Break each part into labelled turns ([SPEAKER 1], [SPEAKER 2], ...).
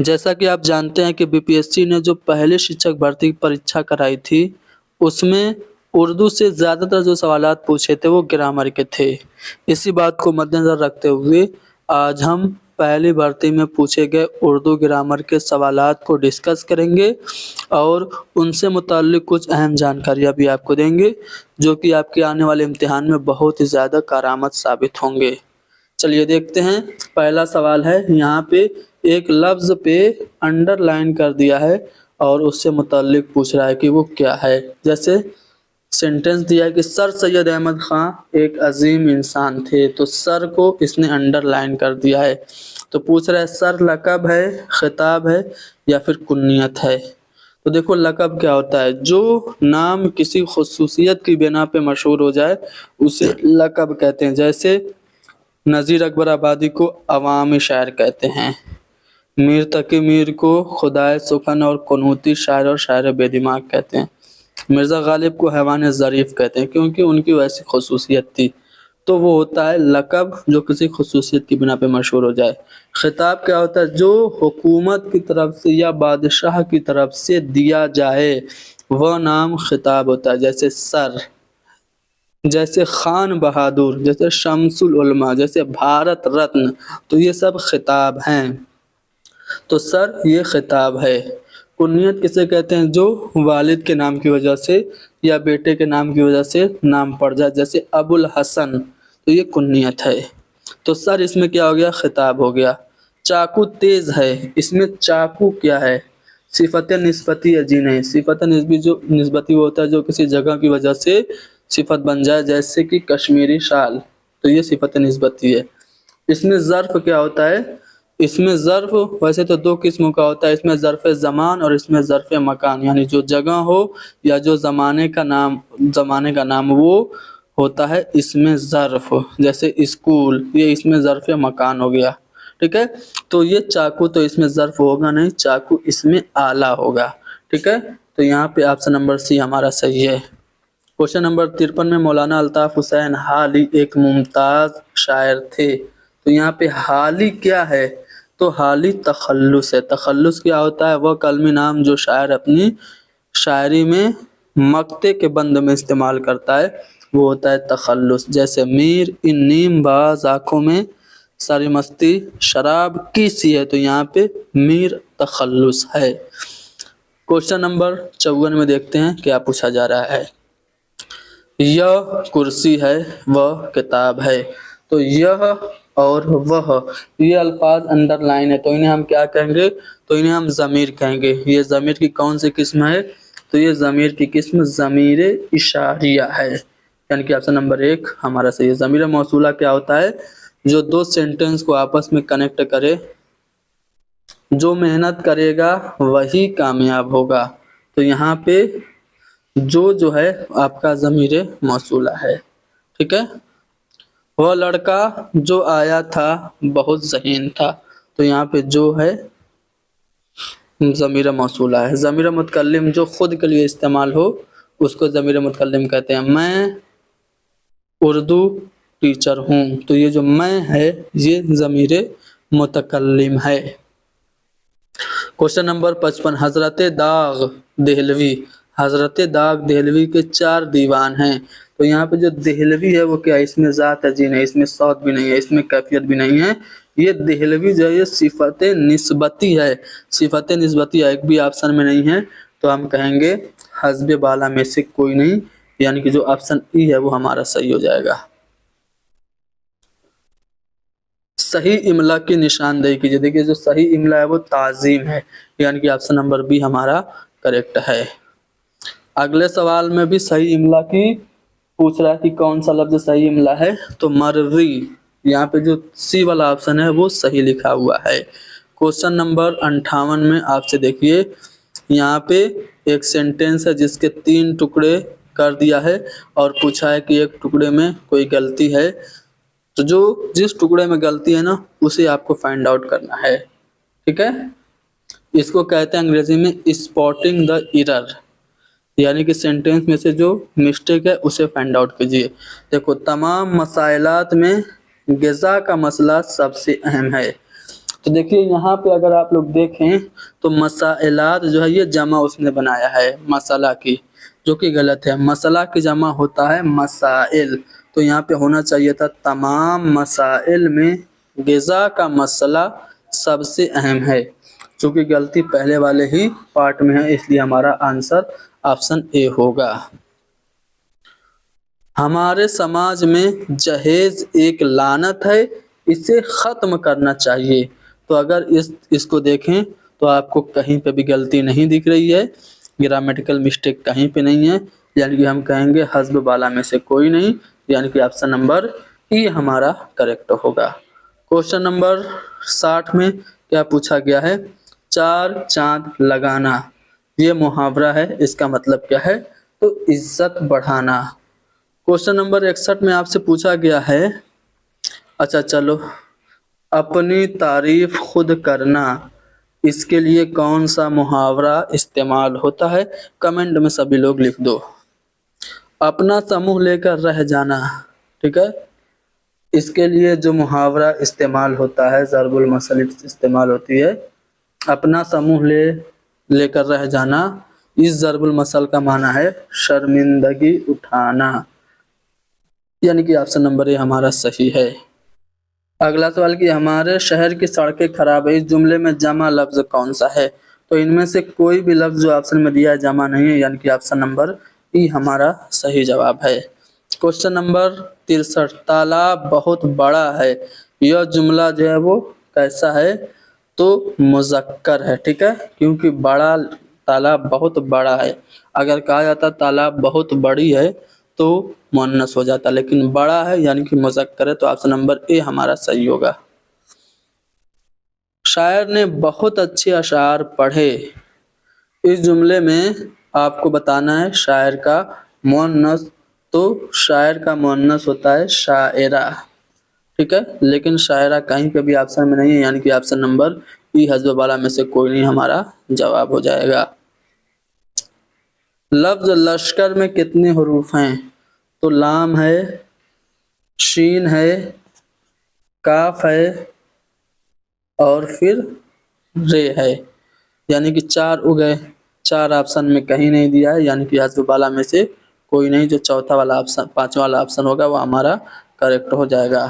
[SPEAKER 1] जैसा कि आप जानते हैं कि बीपीएससी ने जो पहले शिक्षक भर्ती की परीक्षा कराई थी, उसमें उर्दू से ज़्यादातर जो सवालात पूछे थे वो ग्रामर के थे। इसी बात को मद्देनज़र रखते हुए आज हम पहली भर्ती में पूछे गए उर्दू ग्रामर के सवालात को डिस्कस करेंगे और उनसे मुताल्लिक़ कुछ अहम जानकारियाँ भी आपको देंगे, जो कि आपके आने वाले इम्तिहान में बहुत ही ज़्यादा कारआमद साबित होंगे। चलिए देखते हैं। पहला सवाल है, यहाँ पे एक लफ्ज़ पे अंडरलाइन कर दिया है और उससे मुताल्लिक़ पूछ रहा है कि वो क्या है। जैसे सेंटेंस दिया है कि सर सैयद अहमद ख़ान एक अजीम इंसान थे, तो सर को इसने अंडरलाइन कर दिया है। तो पूछ रहा है सर लक़ब है, ख़िताब है या फिर कुन्नियत है। तो देखो लक़ब क्या होता है, जो नाम किसी ख़ुसूसियत की बिना पे मशहूर हो जाए उसे लक़ब कहते हैं। जैसे नज़ीर अकबर आबादी को अवामी शायर कहते हैं, मीर तकी मीर को खुदाए सुखन और कुनूती शायर और शायर बेदिमाग कहते हैं, मिर्ज़ा गालिब को हैवान ज़रीफ़ कहते हैं क्योंकि उनकी वैसी खसूसियत थी। तो वो होता है लक़ब जो किसी खसूसियत की बिना पे मशहूर हो जाए। ख़िताब क्या होता है, जो हुकूमत की तरफ से या बादशाह की तरफ से दिया जाए वह नाम ख़िताब होता है। जैसे सर, जैसे खान बहादुर, जैसे शम्सुल उलमा, जैसे भारत रत्न, तो ये सब खिताब हैं। तो सर ये खिताब है। कुन्नियत किसे कहते हैं, जो वालिद के नाम की वजह से या बेटे के नाम की वजह से नाम पड़ जाए, जैसे अबुल हसन, तो ये कुन्नियत है। तो सर इसमें क्या हो गया, खिताब हो गया। चाकू तेज है, इसमें चाकू क्या है, सिफत निस्बती है। जी नहीं, सिफत निस्बती वो होता है जो किसी जगह की वजह से सिफत बन जाए, जैसे कि कश्मीरी शाल, तो ये सिफत निस्बती है। इसमें ज़र्फ़ क्या होता है, इसमें ज़र्फ़ वैसे तो दो किस्मों का होता है, इसमें ज़र्फ़ ज़मान और इसमें ज़र्फ़ मकान, यानी जो जगह हो या जो ज़माने का नाम वो होता है इसमें ज़र्फ़। जैसे स्कूल, ये इसमें ज़र्फ़ मकान हो गया। ठीक है, तो ये चाकू तो इसमें ज़र्फ़ होगा नहीं, चाकू इसमें आला होगा। ठीक है, तो यहाँ पे ऑप्शन नंबर सी हमारा सही है। क्वेश्चन नंबर 53 में मौलाना अल्ताफ़ हुसैन हाली एक मुमताज़ शायर थे, तो यहाँ पे हाली क्या है, तो हाली तखल्लुस है। तखल्लुस क्या होता है, वह कलमी नाम जो शायर अपनी शायरी में मक्ते के बंद में इस्तेमाल करता है, वो होता है तखल्लुस। जैसे मीर इन नीम बाज आँखों में सारी मस्ती शराब की सी है, तो यहाँ पे मीर तखल्लुस है। क्वेश्चन नंबर 54 में देखते हैं क्या पूछा जा रहा है। यह कुर्सी है, वह किताब है, तो यह और वह ये अल्फाज अंडरलाइन है, तो इन्हें हम क्या कहेंगे, तो इन्हें हम ज़मीर कहेंगे। ये ज़मीर की कौन सी किस्म है, तो ये ज़मीर की किस्म ज़मीर इशारिया है, यानी कि ऑप्शन नंबर 1 हमारा सही है। ज़मीर मौसूला क्या होता है, जो दो सेंटेंस को आपस में कनेक्ट करे, जो मेहनत करेगा वही कामयाब होगा। तो यहाँ पे जो है आपका ज़मीर मौसूला है। ठीक है, वह लड़का जो आया था बहुत ज़हीन था, तो यहाँ पे जो है ज़मीर मौसूला है। ज़मीर मुतकल्लिम जो खुद के लिए इस्तेमाल हो उसको ज़मीर मुतकल्लिम कहते हैं। मैं उर्दू टीचर हूँ, तो ये जो मैं है ये ज़मीर मुतकल्लिम है। क्वेश्चन नंबर 55, हज़रत दाग देहलवी, हज़रत दाग देहलवी के 4 दीवान हैं, तो यहाँ पे जो देहलवी है वो क्या है, इसमें ज़ात है, जी नहीं, इसमें सौत भी नहीं है, इसमें कैफियत भी नहीं है। ये देहलवी जो है ये सिफत निस्बती है, सिफत निस्बती है, एक भी ऑप्शन में नहीं है, तो हम कहेंगे हस्ब बाला में से कोई नहीं, यानी कि जो ऑप्शन ई है वो हमारा सही हो जाएगा। सही इमला की निशानदेही कीजिए। देखिए जो सही इमला है वो ताज़ीम है, यानी कि ऑप्शन नंबर बी हमारा करेक्ट है। अगले सवाल में भी सही इमला की पूछ रहा है कि कौन सा लफ्ज़ सही इमला है, तो मर्री, यहाँ पे जो सी वाला ऑप्शन है वो सही लिखा हुआ है। क्वेश्चन नंबर 58 में आपसे देखिए, यहाँ पे एक सेंटेंस है जिसके 3 टुकड़े कर दिया है और पूछा है कि एक टुकड़े में कोई गलती है, तो जो जिस टुकड़े में गलती है ना उसे आपको फाइंड आउट करना है। ठीक है, इसको कहते हैं अंग्रेजी में स्पॉटिंग द एरर, यानी कि सेंटेंस में से जो मिस्टेक है उसे फाइंड आउट कीजिए। देखो तमाम मसाइलात में ग़िज़ा का मसला सबसे अहम है, तो देखिए यहाँ पे अगर आप लोग देखें तो मसाइलात जो है ये जमा उसने बनाया है मसाला की, जो कि गलत है। मसला की जमा होता है मसाइल, तो यहाँ पे होना चाहिए था तमाम मसाइल में ग़िज़ा का मसला सबसे अहम है। चूँकि गलती पहले वाले ही पार्ट में है, इसलिए हमारा आंसर ऑप्शन ए होगा। हमारे समाज में जहेज एक लानत है, इसे ख़त्म करना चाहिए। तो अगर इसको देखें तो आपको कहीं पे भी गलती नहीं दिख रही है, ग्रामेटिकल मिस्टेक कहीं पे नहीं है, यानी कि हम कहेंगे हस्ब वाला में से कोई नहीं, यानी कि ऑप्शन नंबर ई हमारा करेक्ट होगा। क्वेश्चन नंबर 60 में क्या पूछा गया है? चार चांद लगाना, ये मुहावरा है, इसका मतलब क्या है? तो इज्जत बढ़ाना। क्वेश्चन नंबर 61 में आपसे पूछा गया है, अच्छा चलो, अपनी तारीफ खुद करना, इसके लिए कौन सा मुहावरा इस्तेमाल होता है? कमेंट में सभी लोग लिख दो। अपना समूह लेकर रह जाना, ठीक है, इसके लिए जो मुहावरा इस्तेमाल होता है, ज़रबुल मसल इस्तेमाल होती है, अपना समूह लेकर रह जाना। इस ज़रबुल मसल का माना है शर्मिंदगी उठाना, यानी कि ऑप्शन नंबर ए हमारा सही है। अगला सवाल कि हमारे शहर की सड़कें खराब है, इस जुमले में जमा लफ्ज कौन सा है? तो इनमें से कोई भी लफ्ज जो ऑप्शन में दिया है जमा नहीं है, यानी कि ऑप्शन नंबर ई हमारा सही जवाब है। क्वेश्चन नंबर 63, तालाब बहुत बड़ा है, यह जुमला जो है वो कैसा है? तो मुज़क्कर है, ठीक है, क्योंकि बड़ा तालाब बहुत बड़ा है। अगर कहा जाता तालाब बहुत बड़ी है तो मुअन्नस हो जाता, लेकिन बड़ा है यानी कि मुज़क्कर है, तो ऑप्शन नंबर ए हमारा सही होगा। शायर ने बहुत अच्छे अशार पढ़े, इस जुमले में आपको बताना है शायर का मुअन्नस, तो शायर का मुअन्नस होता है शायरा, ठीक है, लेकिन शायरा कहीं पे भी ऑप्शन में नहीं है, यानी कि ऑप्शन नंबर ई हज़्ब वाला में से कोई नहीं हमारा जवाब हो जाएगा। लफ्ज लश्कर में कितने हरूफ हैं? तो लाम है, शीन है, काफ है और फिर रे है, यानी कि 4 हो गए। 4 ऑप्शन में कहीं नहीं दिया है, यानी कि हज़्ब वाला में से कोई नहीं, जो चौथा वाला ऑप्शन, पांचवा वाला ऑप्शन होगा वो हमारा करेक्ट हो जाएगा।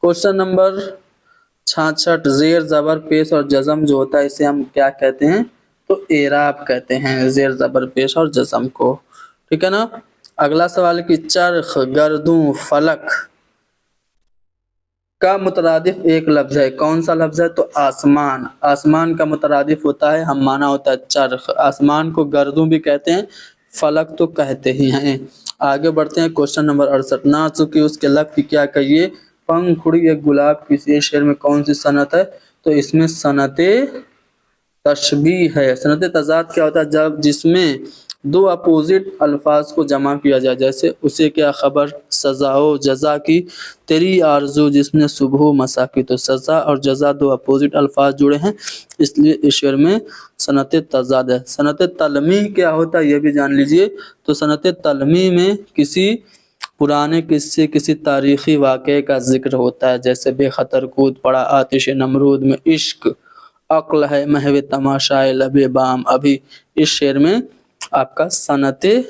[SPEAKER 1] क्वेश्चन नंबर 66, जेर जबर पेश और जज़म जो होता है इसे हम क्या कहते हैं? तो एराब कहते हैं, जेर जबर पेश और जज़म को, ठीक है ना। अगला सवाल कि चरख, गर्दू, फलक का मुतरादिफ एक लफ्ज है, कौन सा लफ्ज है? तो आसमान। आसमान का मुतरादिफ होता है, हम माना होता है चरख। आसमान को गर्दू भी कहते हैं, फलक तो कहते ही हैं। आगे बढ़ते हैं, क्वेश्चन नंबर 68, ना चुकी उसके लब की क्या कहिए? पंखुड़ी एक गुलाब किसी शेर में कौन सी सनत है? तो इसमें सनते तशबीह है। सनत तजाद क्या होता है? जब जिसमें दो अपोजिट अल्फाज को जमा किया जाए, जैसे उसे क्या खबर सजाओ जजा की, तेरी आरजू जिसने सुबह मसा की। तो सजा और जजा दो अपोजिट अल्फाज जुड़े हैं, इसलिए इस शेर में सनत तजाद है। सनत तलमी क्या होता है ये भी जान लीजिए। तो सनत तलमी में किसी पुराने किस्से, किसी तारीखी वाक़े का जिक्र होता है, जैसे बेखतर कूद पड़ा आतिश नमरूद में इश्क, अक्ल है महवे तमाशाए लबे बाम अभी। इस शेर में आपका सनते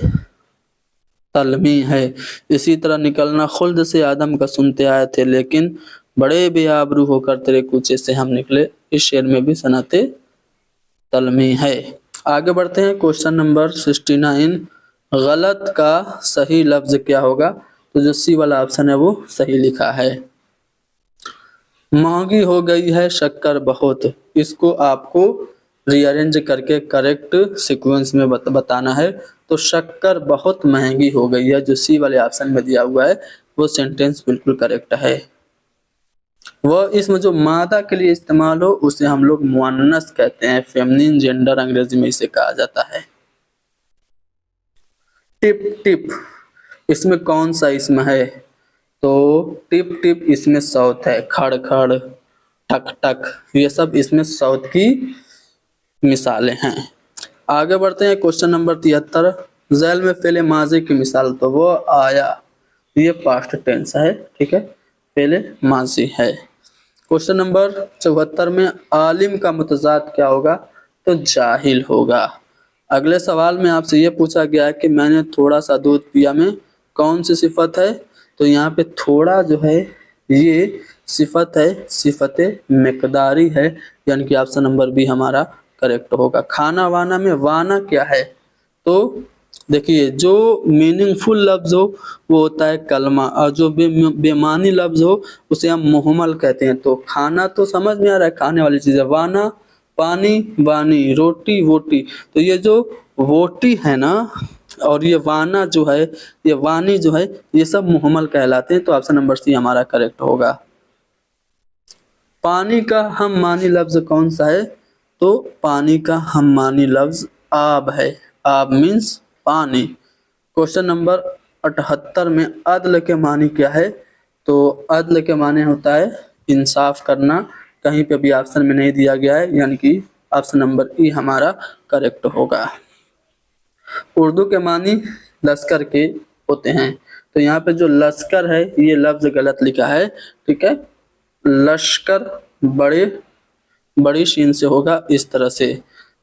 [SPEAKER 1] तलमी है। इसी तरह निकलना खुल्द से आदम का सुनते आए थे, लेकिन बड़े बेआबरू होकर तेरे कूचे से हम निकले। इस शेर में भी सनते तलमी है। आगे बढ़ते हैं, क्वेश्चन नंबर 69, गलत का सही लफ्ज क्या होगा? तो जो सी वाला ऑप्शन है वो सही लिखा है। महंगी हो गई है शक्कर बहुत, इसको आपको रीअरेंज करके करेक्ट सीक्वेंस में बताना है। तो शक्कर बहुत महंगी हो गई है, जो सी वाले ऑप्शन में दिया हुआ है वो सेंटेंस बिल्कुल करेक्ट है। वह इसमें जो मादा के लिए इस्तेमाल हो उसे हम लोग मुअन्नस कहते हैं, फेमिनिन जेंडर अंग्रेजी में इसे कहा जाता है। टिप टिप, इसमें कौन सा इसम है? तो टिप टिप इसमें साउथ है, खड़ खड़, ठक ठक, ये सब इसमें साउथ की मिसालें हैं। आगे बढ़ते हैं, क्वेश्चन नंबर 73, ज़ैल में फेले माजी की मिसाल, तो वो आया, ये पास्ट टेंस है, ठीक है, फेले माजी है। क्वेश्चन नंबर 74 में आलिम का मुतजाद क्या होगा? तो जाहिल होगा। अगले सवाल में आपसे ये पूछा गया है कि मैंने थोड़ा सा दूध पिया में कौन सी सिफत है? तो यहाँ पे थोड़ा जो है ये सिफत है, सिफत मिकदारी है, यानी कि ऑप्शन नंबर बी हमारा करेक्ट होगा। खाना वाना में वाना क्या है? तो देखिए जो मीनिंगफुल लफ्ज हो वो होता है कलमा, और जो बेमानी लफ्ज हो उसे हम मुहमल कहते हैं। तो खाना तो समझ में आ रहा है, खाने वाली चीज है। वाना पानी, वानी रोटी, वोटी। तो ये जो वोटी है ना, और ये वाना जो है, ये वानी जो है, ये सब मुहमल कहलाते हैं। तो ऑप्शन नंबर सी हमारा करेक्ट होगा। पानी का हम मानी लफ्ज कौन सा है? तो पानी का हम मानी लफ्ज आब है। आब मीन्स पानी। क्वेश्चन नंबर 78 में अदल के मानी क्या है? तो अदल के माने होता है इंसाफ करना। कहीं पे भी ऑप्शन में नहीं दिया गया है, यानी कि ऑप्शन नंबर ई हमारा करेक्ट होगा। उर्दू के मानी लश्कर के होते हैं। तो यहाँ पे जो लश्कर है ये लफ्ज गलत लिखा है, ठीक है। लश्कर बड़ी शीन से होगा इस तरह से।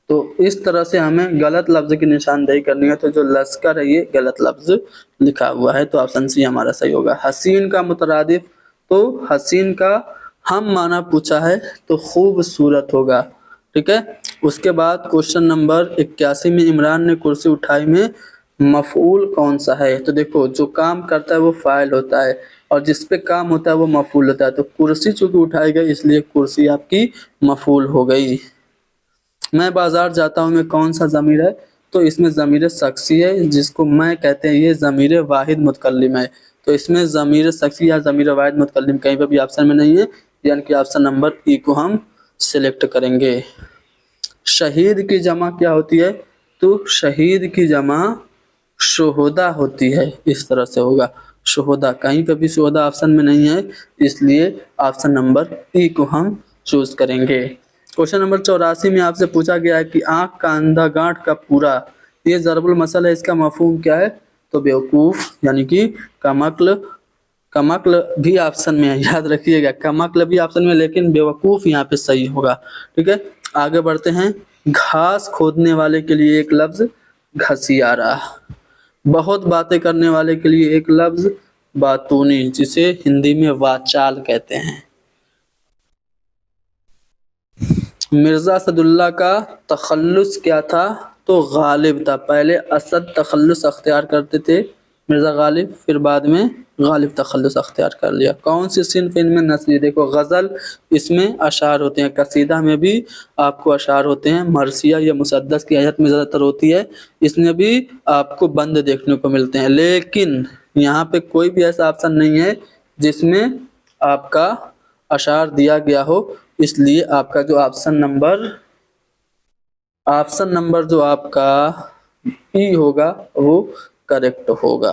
[SPEAKER 1] तो इस तरह से हमें गलत लफ्ज की निशानदेही करनी है। तो जो लश्कर है ये गलत लफ्ज लिखा हुआ है। तो ऑप्शन सी हमारा सही होगा। हसीन का मुतरादिफ, तो हसीन का हम माना पूछा है तो खूबसूरत होगा, ठीक है। उसके बाद क्वेश्चन नंबर 81 में इमरान ने कुर्सी उठाई में मफऊल कौन सा है? तो देखो जो काम करता है वो फाइल होता है, और जिस पे काम होता है वो मफऊल होता है। तो कुर्सी चूंकि उठाई गई इसलिए कुर्सी आपकी मफऊल हो गई। मैं बाजार जाता हूँ में कौन सा ज़मीर है? तो इसमें ज़मीर शख्सी है, जिसको मैं कहते हैं ये ज़मीर वाहिद मुतकल्लिम है। तो इसमें ज़मीर शख्सी या ज़मीर वाहिद मुतकल्लिम कहीं पर भी ऑप्शन में नहीं है, यानी कि ऑप्शन नंबर ई को हम सिलेक्ट करेंगे। शहीद की जमा क्या होती है? तो शहीद की जमा शुहदा होती है, इस तरह से होगा शुहदा। कहीं पर भी शुहदा ऑप्शन में नहीं है, इसलिए ऑप्शन नंबर ई को हम चूज करेंगे। क्वेश्चन नंबर 84 में आपसे पूछा गया है कि आंख का अंधा गांठ का पूरा, ये ज़रबुल मसल है, इसका मफहूम क्या है? तो बेवकूफ, यानी कि कमक्ल। कमक्ल भी ऑप्शन में है, याद रखिएगा, कमक्ल भी ऑप्शन में, लेकिन बेवकूफ यहाँ पे सही होगा, ठीक है। आगे बढ़ते हैं। घास खोदने वाले के लिए एक लफ्ज घसियारा। बहुत बातें करने वाले के लिए एक लफ्ज बातूनी, जिसे हिंदी में वाचाल कहते हैं। मिर्जा असदुल्ला का तखल्लुस क्या था? तो गालिब था। पहले असद तखल्लुस अख्तियार करते थे मिर्जा गालिब, फिर बाद में गालिब तखल्लुस अख्तियार कर लिया। कौन सी सिन्फ इनमें नस्ली? देखो गज़ल, इसमें अशार होते हैं। कसीदा में भी आपको अशार होते हैं। मरसिया या मुसद्दस की आयत में ज़्यादातर होती है, इसमें भी आपको बंद देखने को मिलते हैं। लेकिन यहाँ पे कोई भी ऐसा ऑप्शन नहीं है जिसमें आपका अशार दिया गया हो, इसलिए आपका जो ऑप्शन नंबर जो आपका ई होगा वो करेक्ट होगा।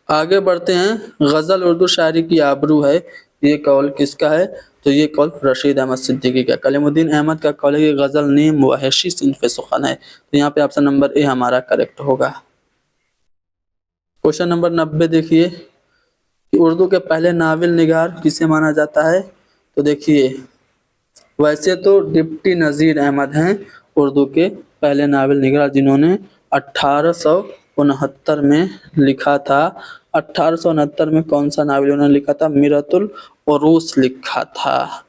[SPEAKER 1] आगे बढ़ते हैं। गजल उर्दू शायरी की आबरू है, ये कौल किसका है? तो ये कौल रशीद अहमद सिद्दीकी का। कलीमुद्दीन अहमद का कौल है कि गजल नेम वहशी सिन्फ सुखन है। तो यहाँ पे ऑप्शन नंबर ए हमारा करेक्ट होगा। क्वेश्चन नंबर 90 देखिए कि उर्दू के पहले नावल निगार किसे माना जाता है? तो देखिए वैसे तो डिप्टी नज़ीर अहमद हैं उर्दू के पहले नावल निगार, जिन्होंने 1869 में लिखा था। 1869 में कौन सा नावल उन्होंने लिखा था? मिरतुल उरूस लिखा था।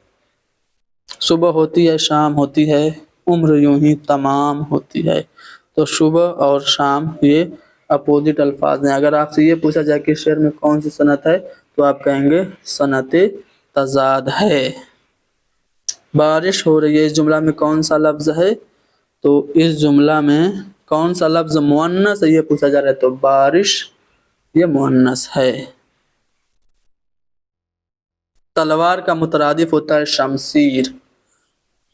[SPEAKER 1] सुबह होती है शाम होती है, उम्र यूं ही तमाम होती है। तो सुबह और शाम ये अपोजिट अल्फाज हैं। अगर आपसे ये पूछा जाए कि शेर में कौन सी सनत है, तो आप कहेंगे सनत तजाद है। बारिश हो रही है, इस जुमला में कौन सा लफ्ज है? तो इस जुमला में कौन सा लफ्ज मुअन्नस है, ये पूछा जा रहा है। तो बारिश ये मुअन्नस है। तलवार का मुतरादिफ होता है शमशीर।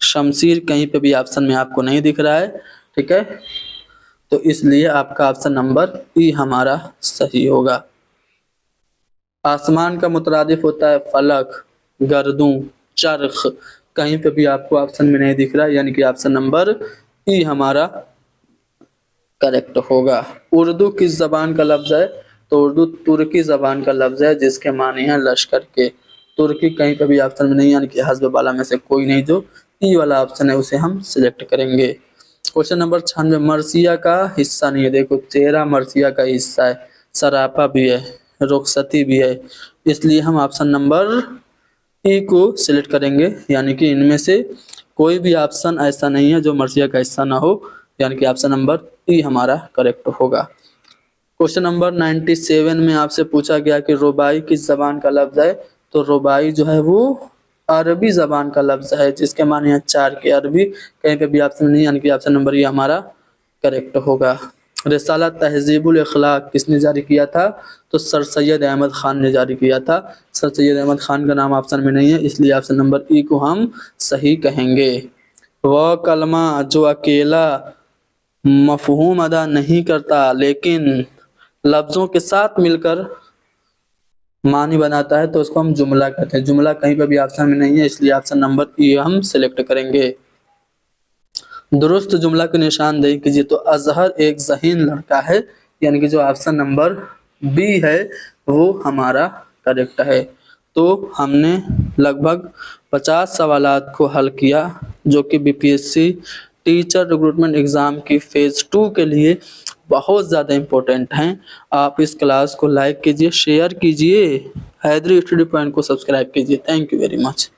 [SPEAKER 1] शमशीर कहीं पे भी ऑप्शन में आपको नहीं दिख रहा है, ठीक है। तो इसलिए आपका ऑप्शन नंबर ई हमारा सही होगा। आसमान का मुतरादिफ होता है फलक, गर्दू, चरख। कहीं पे भी आपको ऑप्शन में नहीं दिख रहा है, यानी कि ऑप्शन नंबर ई हमारा करेक्ट होगा। उर्दू किस जबान का लफ्ज है? तो उर्दू तुर्की जबान का लफ्ज है, जिसके मानी है लश्कर के। तुर्की कहीं पे भी ऑप्शन में नहीं, यानी कि हस्ब वाला में से कोई नहीं, जो ई वाला ऑप्शन है उसे हम सिलेक्ट करेंगे। क्वेश्चन नंबर 96, मर्सिया का हिस्सा नहीं है। देखो चेहरा मर्सिया का हिस्सा है, सरापा भी है, रुखसती भी है, इसलिए हम ऑप्शन नंबर ई को सिलेक्ट करेंगे, यानी कि इनमें से कोई भी ऑप्शन ऐसा नहीं है जो मर्सिया का हिस्सा ना हो, यानी कि ऑप्शन नंबर ई हमारा करेक्ट होगा। क्वेश्चन नंबर 97 में आपसे पूछा गया कि रुबाई किस जबान का लफ्ज है। तो रुबाई जो है वो अरबी जबान का लफ्ज है, जिसके माने हैं 4 के अरबी, कहीं पे भी ऑप्शन नहीं, यानी कि ऑप्शन नंबर ई हमारा करेक्ट होगा। रिसाला तहजीबुल अखलाक किसने जारी किया था। तो सर सैयद अहमद खान ने जारी किया था। सर सैयद अहमद खान का नाम ऑप्शन में नहीं है, इसलिए ऑप्शन नंबर ई को हम सही कहेंगे। वह कलमा जो अकेला मफहूम अदा नहीं करता लेकिन लफ्जों के साथ मिलकर मानी बनाता है, तो उसको हम जुमला कहते हैं। जुमला कहीं पर भी ऑप्शन में नहीं है, इसलिए ऑप्शन नंबर ई हम सिलेक्ट करेंगे। दुरुस्त जुमला की निशानदेही कीजिए। तो अजहर एक ज़हीन लड़का है, यानी कि जो ऑप्शन नंबर बी है वो हमारा करेक्ट है। तो हमने लगभग 50 सवालात को हल किया, जो कि बीपीएससी टीचर रिक्रूटमेंट एग्ज़ाम की फेज़ 2 के लिए बहुत ज़्यादा इम्पोर्टेंट हैं। आप इस क्लास को लाइक कीजिए, शेयर कीजिए, हैदरी स्टडी पॉइंट को सब्सक्राइब कीजिए। Thank you very much.